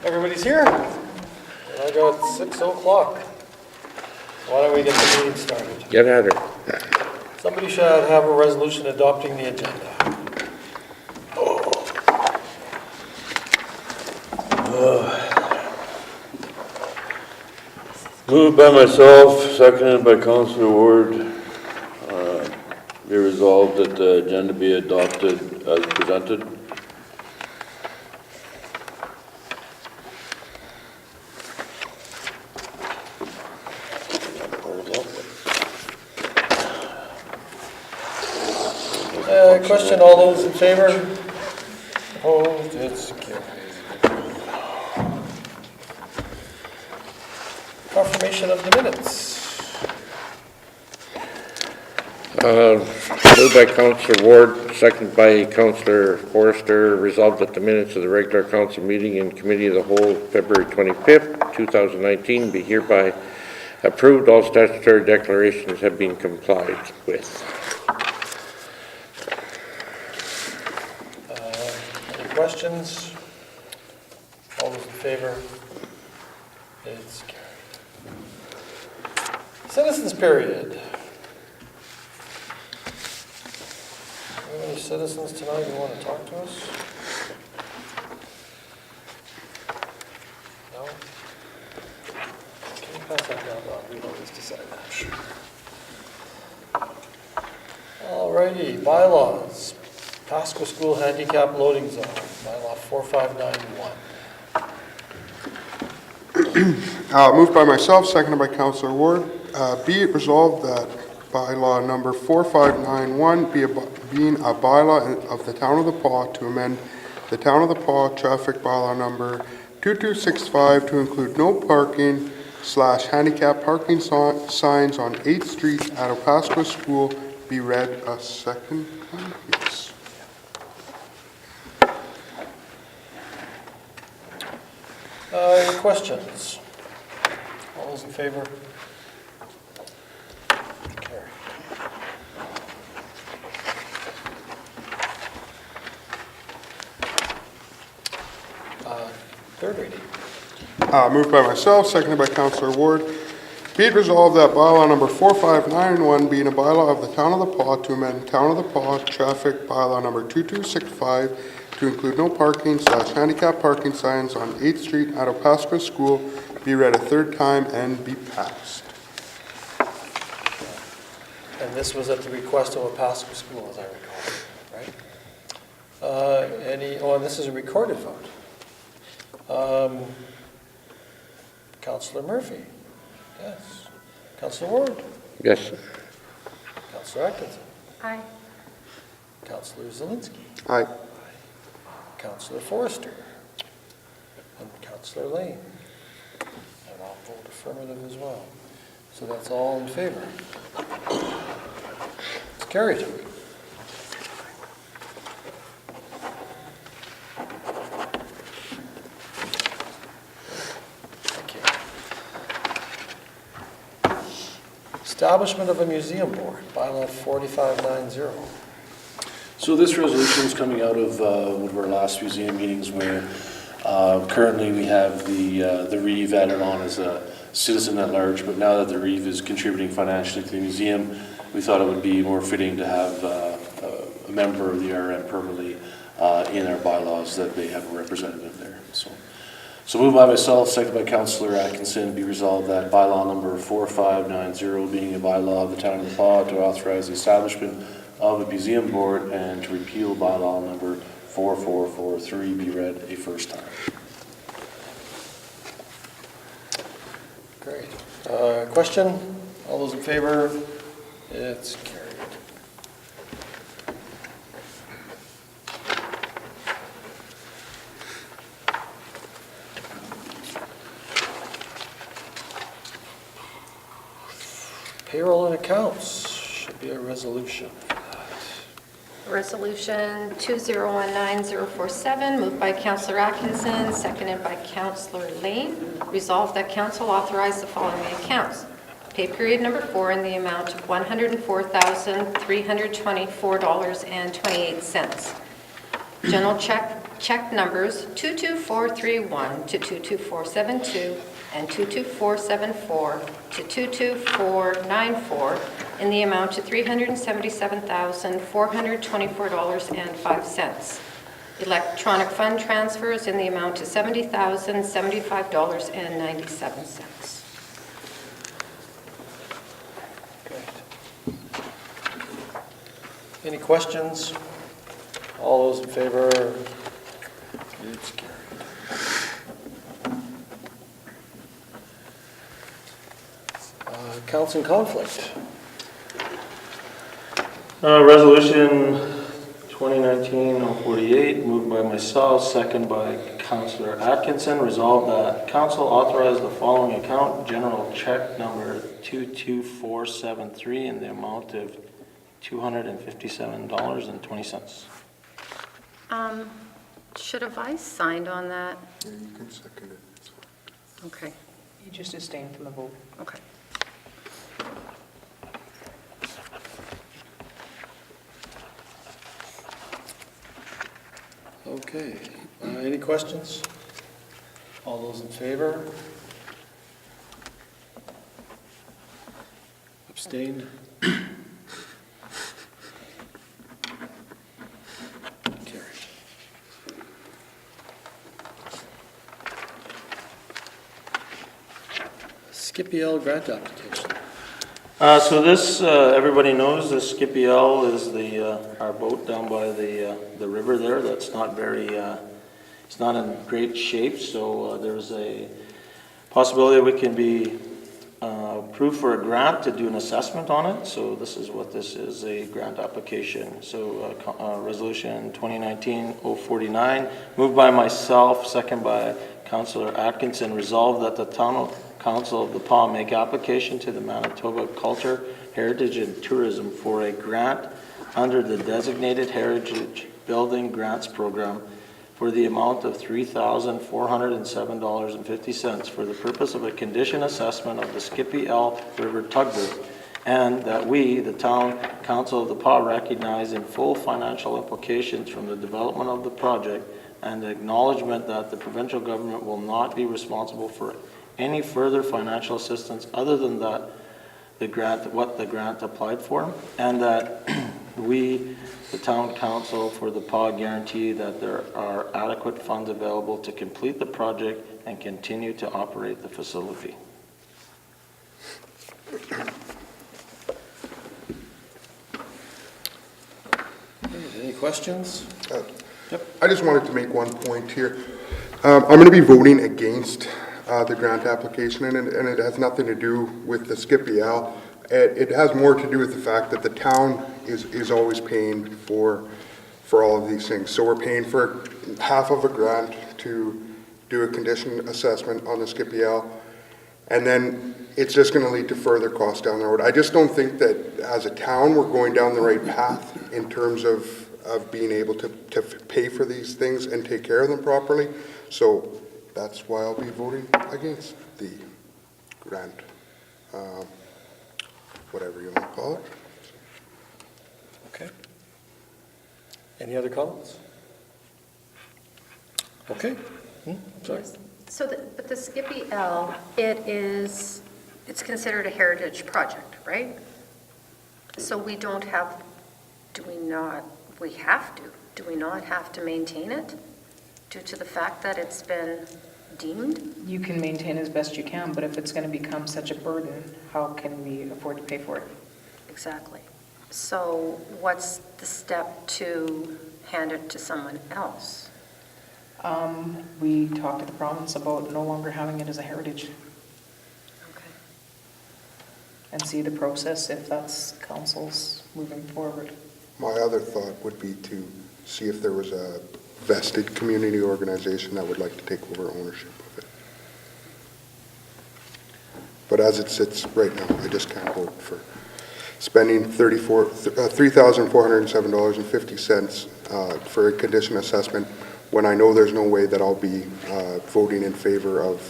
Everybody's here? And I got 6 o'clock. Why don't we get the meeting started? Get at her. Somebody should have a resolution adopting the agenda. Moved by myself, seconded by Councillor Ward. Be resolved that the agenda be adopted as presented. Question, all those in favor? Opposed, it's carried. Confirmation of the minutes. Moved by Councillor Ward, seconded by Councillor Forrester, resolved that the minutes of the regular council meeting and committee of the whole February 25th, 2019 be hereby approved. All statutory declarations have been complied with. Any questions? All those in favor? It's carried. Citizens period. Any citizens tonight who want to talk to us? No? Can you pass that down, Bob? We always decide that. Sure. Alrighty, bylaws. Pasco School Handicap Loading Zone, bylaw 4591. Moved by myself, seconded by Councillor Ward. Be it resolved that bylaw number 4591 being a bylaw of the Town of the Paw to amend the Town of the Paw traffic bylaw number 2265 to include no parking / handicap parking signs on 8th Street at Opasco School be read a second time. Yes. Any questions? All those in favor? Carried. Third reading. Moved by myself, seconded by Councillor Ward. Be it resolved that bylaw number 4591 being a bylaw of the Town of the Paw to amend Town of the Paw traffic bylaw number 2265 to include no parking / handicap parking signs on 8th Street at Opasco School be read a third time and be passed. And this was at the request of Opasco School, as I recall, right? And this is a recorded vote. Councillor Murphy? Yes. Councillor Ward? Yes. Councillor Atkinson? Aye. Councillor Zelinski? Aye. Councillor Forrester? And Councillor Lane? And I'll vote affirmative as well. So that's all in favor. It's carried. Establishment of a museum board, bylaw 4590. So this resolution is coming out of one of our last museum meetings where currently we have the Reeve added on as a citizen at large, but now that the Reeve is contributing financially to the museum, we thought it would be more fitting to have a member of the RM permanently in our bylaws, that they have a representative there. So moved by myself, seconded by Councillor Atkinson, be resolved that bylaw number 4590 being a bylaw of the Town of the Paw to authorize the establishment of a museum board and to repeal bylaw number 4443 be read a first time. Great. Question? All those in favor? It's carried. Payroll and accounts should be a resolution. Resolution 2019-047, moved by Councillor Atkinson, seconded by Councillor Lane. Resolved that Council authorize the following accounts. Pay period number 4 in the amount of $104,324.28. General check check numbers 22431 to 22472 and 22474 to 22494 in the amount of $377,424.05. Electronic fund transfers in the amount of $70,075.97. Great. Any questions? All those in favor? It's carried. Council in conflict. Resolution 2019-048, moved by myself, second by Councillor Atkinson. Resolved that council authorize the following account, general check number 22473 in the amount of $257.20. Should have I signed on that? Yeah, you can second it. Okay, You just abstained from the vote. okay. Okay, any questions? All those in favor? Abstained? Carried. Skippy L grant application. So this, everybody knows, the Skippy L is our boat down by the river there. That's not very, it's not in great shape, so there's a possibility that we can be approved for a grant to do an assessment on it. So this is what this is, a grant application. So Resolution 2019-049, moved by myself, second by Councillor Atkinson, resolved that the Town Council of the PAW make application to the Manitoba Culture, Heritage and Tourism for a grant under the Designated Heritage Building Grants Program for the amount of $3,407.50 for the purpose of a condition assessment of the Skippy L River tugboat, and that we, the Town Council of the PAW, recognize in full financial implications from the development of the project and the acknowledgement that the provincial government will not be responsible for any further financial assistance other than that what the grant applied for, and that we, the Town Council for the PAW, guarantee that there are adequate funds available to complete the project and continue to operate the facility. Any questions? I just wanted to make one point here. I'm going to be voting against the grant application, and it has nothing to do with the Skippy L. It has more to do with the fact that the town is always paying for all of these things. So we're paying for half of a grant to do a condition assessment on the Skippy L, and then it's just going to lead to further costs down the road. I just don't think that as a town we're going down the right path in terms of being able to pay for these things and take care of them properly. So that's why I'll be voting against the grant, whatever you want to call it. Okay. Any other comments? Okay. Sorry. So, but the Skippy L, it's considered a heritage project, right? So we don't have, do we not have to maintain it due to the fact that it's been deemed? You can maintain as best you can, but if it's going to become such a burden, how can we afford to pay for it? Exactly. So what's the step to hand it to someone else? We talked to the province about no longer having it as a heritage Okay. and see the process if that's council's moving forward. My other thought would be to see if there was a vested community organization that would like to take over ownership of it. But as it sits right now, I just can't vote for spending $3,407.50 for a condition assessment when I know there's no way that I'll be voting in favor of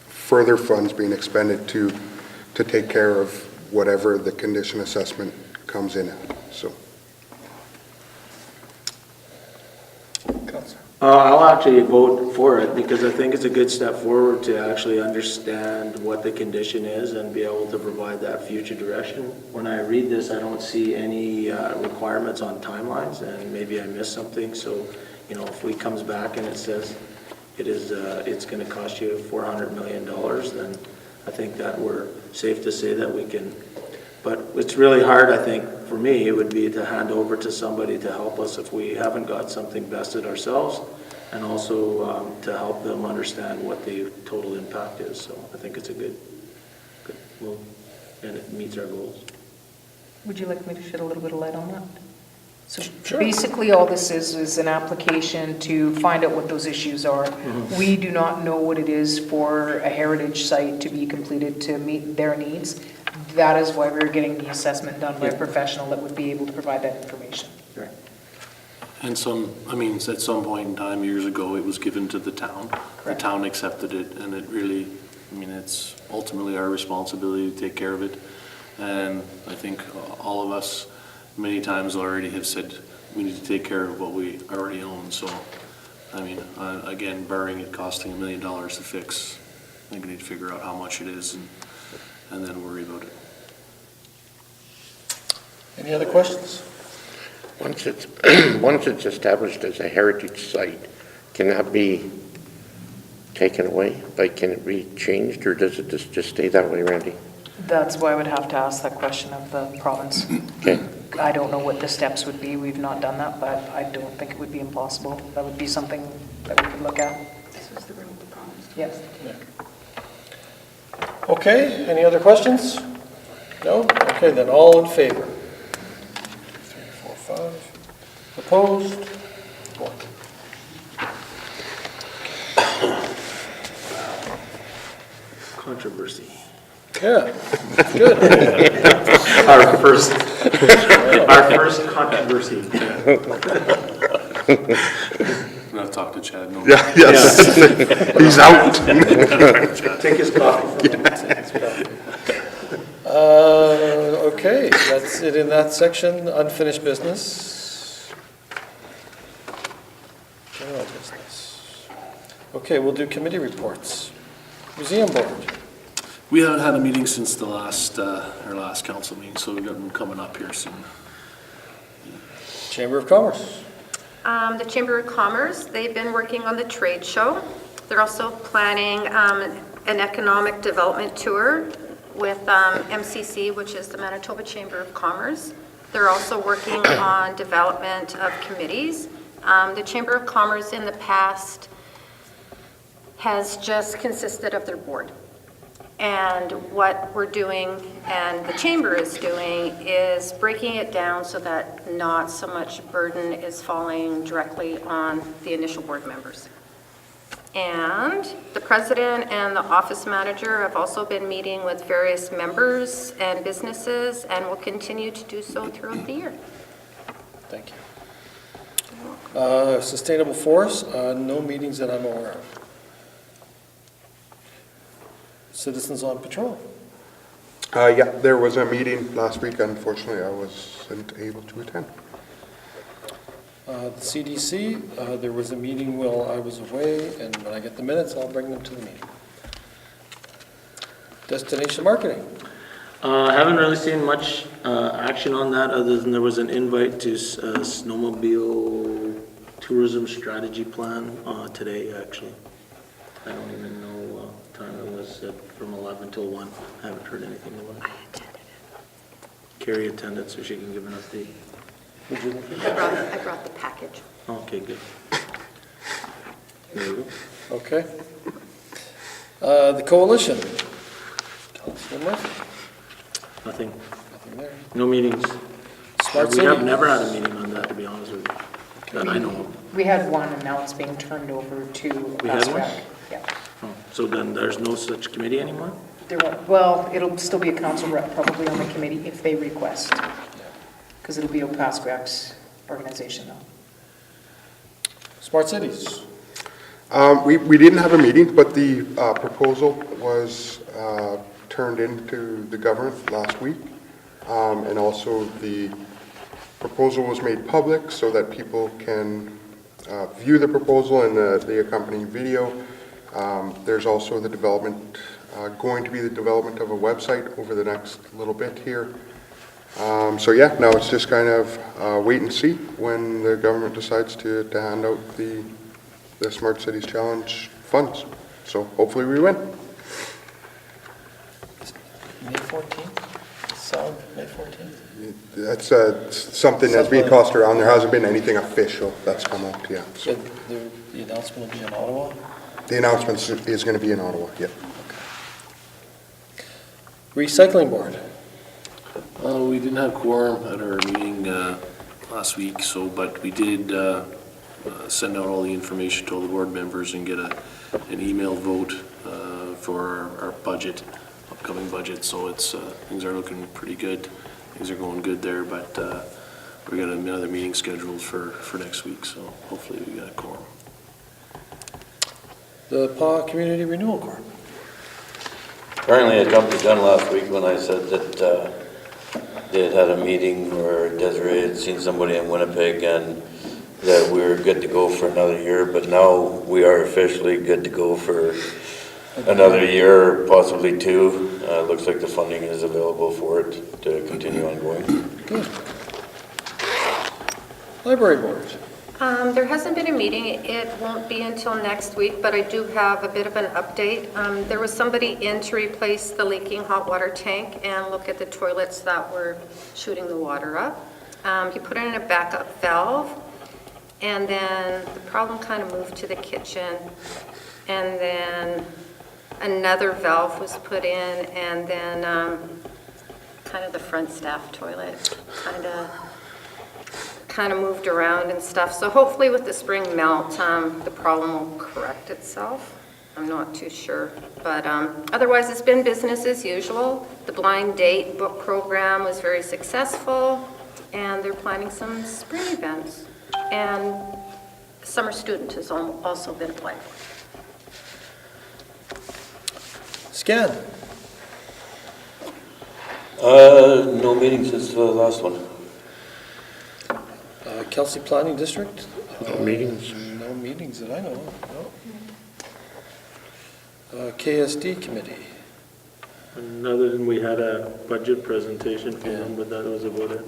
further funds being expended to take care of whatever the condition assessment comes in at. So I'll actually vote for it because I think it's a good step forward to actually understand what the condition is and be able to provide that future direction. When I read this, I don't see any requirements on timelines, and maybe I missed something. So, you know, if we comes back and it says it's going to cost you $400 million, then I think that we're safe to say that we can. But it's really hard, I think, for me, it would be to hand over to somebody to help us if we haven't got something vested ourselves, and also to help them understand what the total impact is. So I think it's a good move, and it meets our goals. Would you like me to shed a little bit of light on that? So Sure. basically, all this is an application to find out what those issues are. We do not know what it is for a heritage site to be completed to meet their needs. That is why we're getting the assessment done by a professional that would be able to provide that information. Right. And at some point in time, years ago, it was given to the town. The Correct. town accepted it, and it really, it's ultimately our responsibility to take care of it. And I think all of us, many times already have said, we need to take care of what we already own. So, again, barring it costing $1 million to fix, I think we need to figure out how much it is and then worry about it. Any other questions? Once it's established as a heritage site, can that be taken away? Like, can it be changed, or does it just stay that way, Randy? That's why I would have to ask that question of the province. Okay. I don't know what the steps would be. We've not done that, but I don't think it would be impossible. That would be something that we could look at. This was the room with the promise. Yes. Okay, any other questions? No? Okay, then all in favor? 2, 3, 4, 5. Opposed? 1. Controversy. Yeah, good. Our first controversy. I'm gonna talk to Chad. No. Yeah, yes. He's out. Take his coffee. Okay, that's it in that section. Unfinished business. General business. Okay, we'll do committee reports. Museum Board. We haven't had a meeting since our last council meeting, so we've got one coming up here soon. Chamber of Commerce. The Chamber of Commerce, they've been working on the trade show. They're also planning an economic development tour with MCC, which is the Manitoba Chamber of Commerce. They're also working on development of committees. The Chamber of Commerce in the past has just consisted of their board. And what we're doing, and the Chamber is doing, is breaking it down so that not so much burden is falling directly on the initial board members. And the president and the office manager have also been meeting with various members and businesses and will continue to do so throughout the year. Thank you. Sustainable Forest, no meetings that I'm aware of. Citizens on Patrol. Yeah, there was a meeting last week. Unfortunately, I wasn't able to attend. The CDC, there was a meeting while I was away, and when I get the minutes, I'll bring them to the meeting. Destination Marketing. I haven't really seen much action on that, other than there was an invite to snowmobile tourism strategy plan today, actually. I don't even know what time it was, from 11 till 1. I haven't heard anything about it. I attended it. Carrie attended, so she can give an update. Would you I brought the package. Okay, good. There you go. Okay. The Coalition. Councilor Murphy. Nothing, Nothing there. no meetings. Smart We City. have never had a meeting on that, to be honest with you, that I know of. We had one, and now it's being turned over to We had one? Fast-Track. Yeah. Oh, so then there's no such committee anymore? There won't, well, it'll still be a council rep probably on the committee if they request, because it'll be a Fast-Track's organization though. Smart Cities. We didn't have a meeting, but the proposal was turned into the government last week. And also the proposal was made public so that people can view the proposal and the accompanying video. There's also the development, going to be the development of a website over the next little bit here. So yeah, now it's just kind of wait and see when the government decides to hand out the Smart Cities Challenge funds. So hopefully we win. May 14th? Sound May 14th? That's something that's being tossed around. There hasn't been anything official that's come out yet. So So the announcement will be in Ottawa? the announcement is going to be in Ottawa, yeah. Recycling Board. We didn't have quorum at our meeting last week, but we did send out all the information to all the board members and get an email vote for our budget, upcoming budget. So things are looking pretty good. Things are going good there, but we got another meeting scheduled for next week, so hopefully we got a quorum. The PAW Community Renewal Corp. Apparently I jumped the gun last week when I said that they had had a meeting where Desiree had seen somebody in Winnipeg and that we were good to go for another year, but now we are officially good to go for another year, possibly two. Looks like the funding is available for it to continue on going. Good. Library Board. There hasn't been a meeting. It won't be until next week, but I do have a bit of an update. There was somebody in to replace the leaking hot water tank and look at the toilets that were shooting the water up. He put in a backup valve, and then the problem kind of moved to the kitchen, and then another valve was put in, and then kind of the front staff toilet kind of moved around and stuff. So hopefully with the spring melt, the problem will correct itself. I'm not too sure, but otherwise it's been business as usual. The blind date book program was very successful, and they're planning some spring events. And summer student has also been applied for. Scan. No meetings since the last one. Kelsey Planning District. No meetings. No meetings that I know of, no. KSD Committee. And other than we had a budget presentation for them, but that was about it.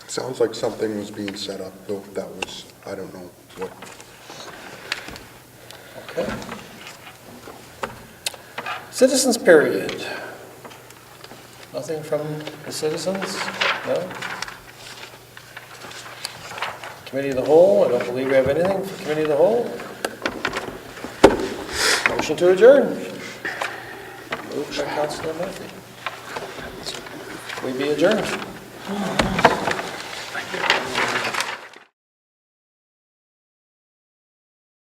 Sounds like something was being set up, though that was, I don't know what. Okay. Citizens period. Nothing from the citizens? No? Committee of the Whole, I don't believe we have anything for Committee of the Whole. Motion to adjourn. Moved by Councilor Murphy. We be adjourned.